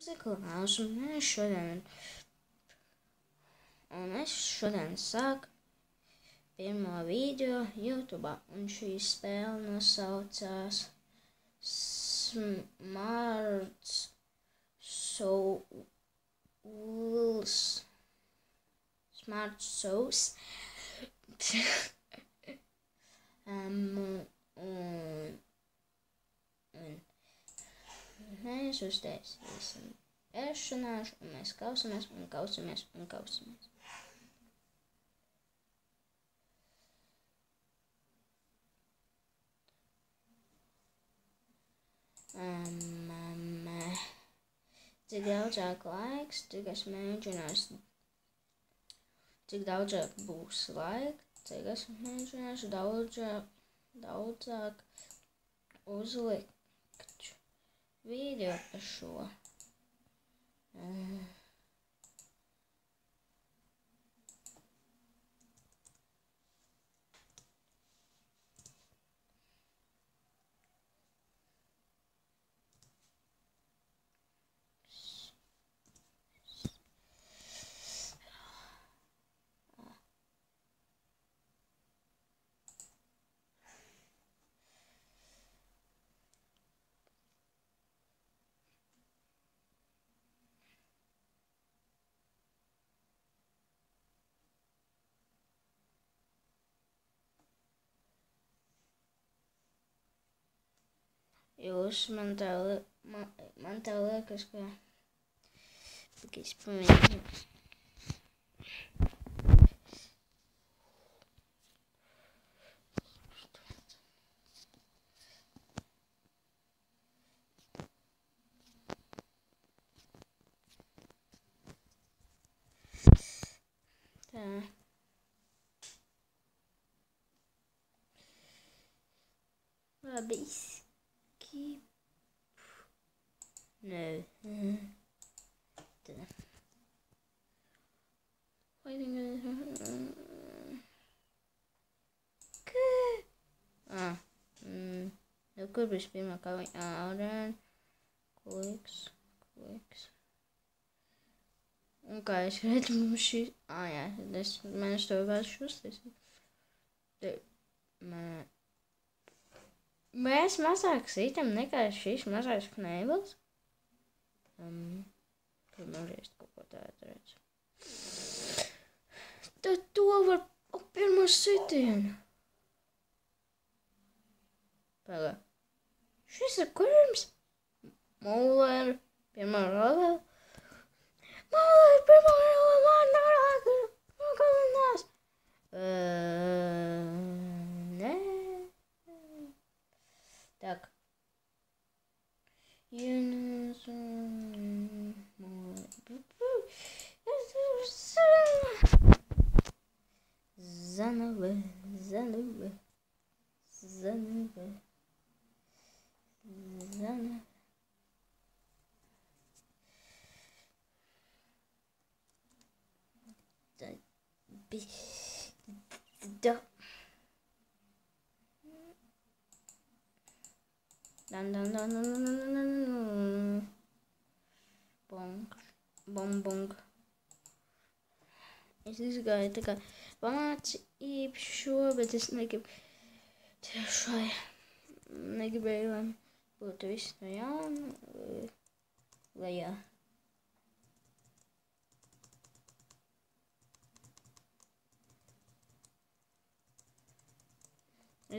Ziklināns, un es šodien sāku pirmo video YouTube, un šī spēle nosaucās Smart Souls. Mēs uztaisīsim ēšanāšu, un mēs kausamies. Cik daudzāk laiks, cik daudzāk būs laika, cik es mēģināšu daudzāk uzlikt video par šo. Man tā liekas, ka es pamēģinu. Tā. Labi. No. Kur būs pirmā kauja? Ārēn. Kliks. Un kā es redzu, mums šī... Jā, mēs to vairs uztaisīt. Mēs mazāk sītam nekā šis mazais knēbels. Tur mazliet kaut ko tādu redzu. Tad to var pirmo sitienu. Pagā. Šis ir kurms? Mūlēri pirmā levela. Mūlēri pirmā levela man nārāk. Nākalinās. Nē. Так. Заново. Да. Bong. Es izgāju tā kā mācību šo, bet es negribu tiešai negribēju, lai būtu viss no jauna, lai jā.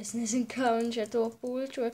Es nezinu, kā viņš ar to puļķo.